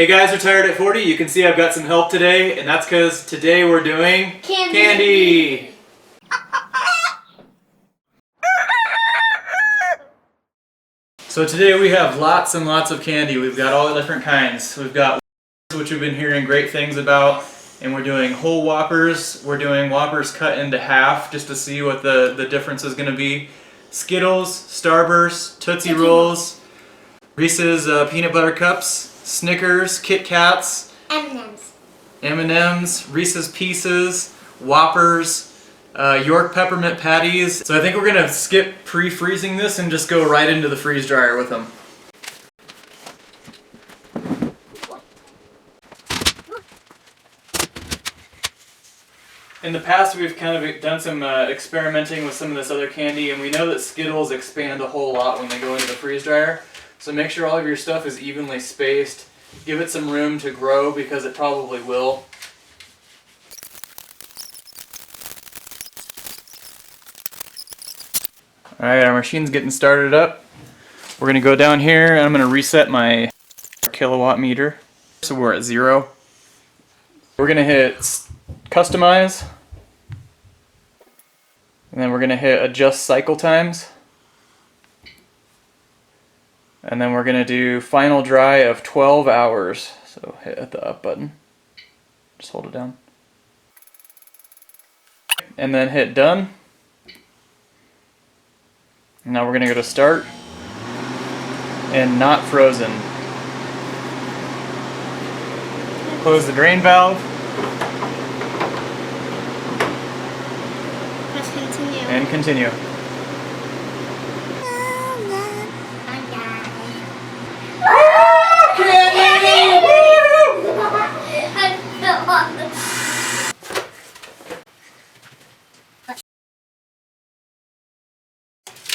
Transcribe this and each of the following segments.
Hey guys, Retired at 40. You can see I've got some help today, and that's because today we're doing candy. So today we have lots and lots of candy. We've got all the different kinds. We've got Whoppers, which we've been hearing great things about, and we're doing whole Whoppers. We're doing Whoppers cut into half just to see what the difference is going to be. Skittles, Starburst, Tootsie Rolls, Reese's peanut butter cups, Snickers, Kit Kats, M&M's, Reese's Pieces, Whoppers, York Peppermint patties. So I think we're going to skip pre-freezing this and just go right into the freeze dryer with them. In the past we've kind of done some experimenting with some of this other candy, and we know that Skittles expand a whole lot when they go into the freeze dryer. So make sure all of your stuff is evenly spaced. Give it some room to grow because it probably will. Alright, our machine's getting started up. We're going to go down here and I'm going to reset my kilowatt meter. So we're at 0. We're going to hit customize. And then we're going to hit adjust cycle times. And then we're going to do final dry of 12 hours. So hit the up button. Just hold it down. And then hit done. And now we're going to go to start. And not frozen. Close the drain valve. Press continue. And continue.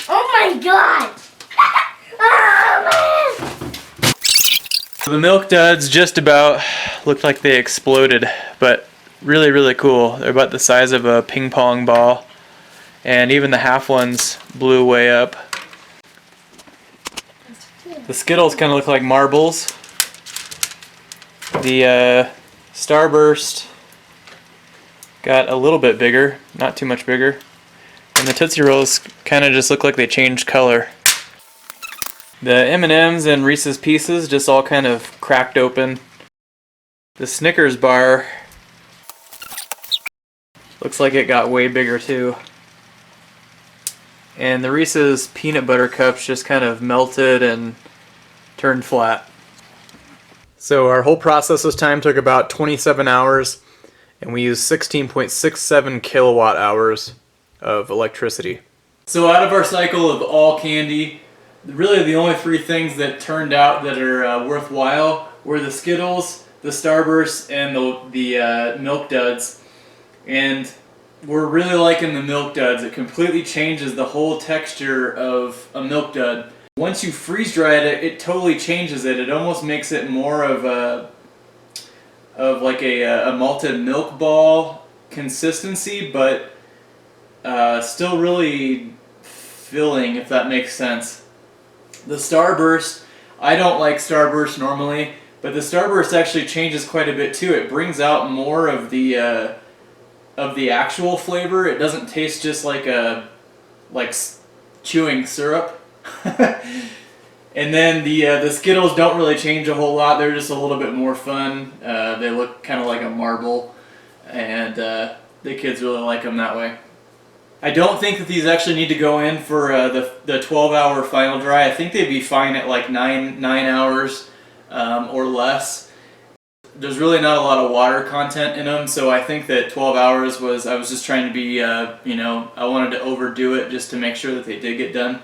Oh my god! Oh man! The milk duds just about looked like they exploded, but really cool. They're about the size of a ping pong ball, and even the half ones blew way up. The Skittles kind of look like marbles. The Starburst got a little bit bigger, not too much bigger. And the Tootsie Rolls kind of just look like they changed color. The M&M's and Reese's Pieces just all kind of cracked open. The Snickers bar looks like it got way bigger too. And the Reese's peanut butter cups just kind of melted and turned flat. So our whole process time took about 27 hours, and we used 16.67 kilowatt hours of electricity. So out of our cycle of all candy, really the only 3 things that turned out that are worthwhile were the Skittles, the Starburst, and the Milk Duds. And we're really liking the Milk Duds. It completely changes the whole texture of a Milk Dud. Once you freeze dry it, it totally changes it. It almost makes it more of like a malted milk ball consistency, but still really filling, if that makes sense. The Starburst, I don't like Starburst normally, but the Starburst actually changes quite a bit too. It brings out more of the actual flavor. It doesn't taste just like chewing syrup. And then the Skittles don't really change a whole lot. They're just a little bit more fun. They look kind of like a marble, and the kids really like them that way. I don't think that these actually need to go in for the 12-hour final dry. I think they'd be fine at like 9 hours or less. There's really not a lot of water content in them, so I think that 12 hours was, I was just trying to be, I wanted to overdo it just to make sure that they did get done.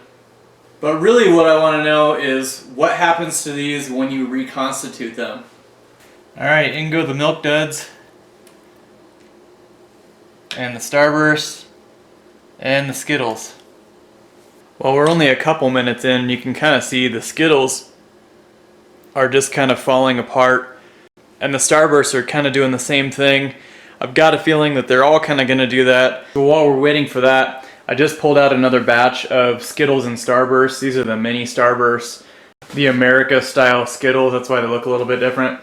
But really what I want to know is what happens to these when you reconstitute them. Alright, in go the Milk Duds, and the Starburst, and the Skittles. Well, we're only a couple minutes in, you can kind of see the Skittles are just kind of falling apart, and the Starbursts are kind of doing the same thing. I've got a feeling that they're all kind of going to do that. So while we're waiting for that, I just pulled out another batch of Skittles and Starbursts. These are the mini Starbursts. the America style Skittles. That's why they look a little bit different.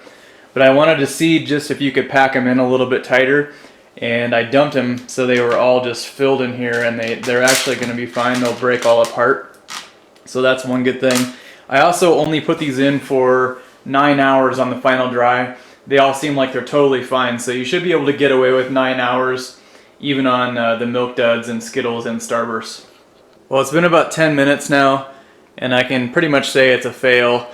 But I wanted to see just if you could pack them in a little bit tighter. And I dumped them so they were all just filled in here, and they're actually going to be fine. They'll break all apart. So that's one good thing. I also only put these in for 9 hours on the final dry. They all seem like they're totally fine. So you should be able to get away with 9 hours even on the Milk Duds and Skittles and Starburst. Well, it's been about 10 minutes now, and I can pretty much say it's a fail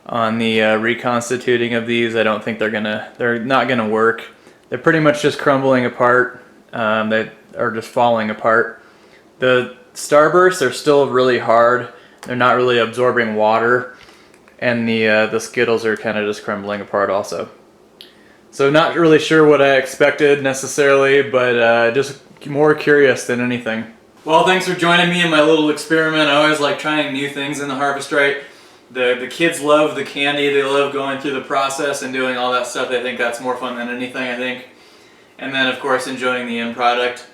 on the reconstituting of these. I don't think they're not gonna work. They're pretty much just crumbling apart. They are just falling apart. The Starbursts are still really hard. They're not really absorbing water, and the Skittles are kind of just crumbling apart also. So not really sure what I expected necessarily, but just more curious than anything. Well, thanks for joining me in my little experiment. I always like trying new things in the Harvest Right. The kids love the candy. They love going through the process and doing all that stuff. They think that's more fun than anything, I think. And then, of course, enjoying the end product.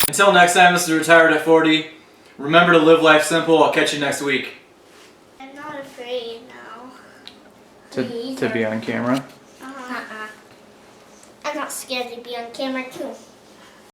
Until next time, this is Retired at 40. Remember to live life simple. I'll catch you next week. I'm not afraid now. To be on camera? I'm not scared to be on camera too.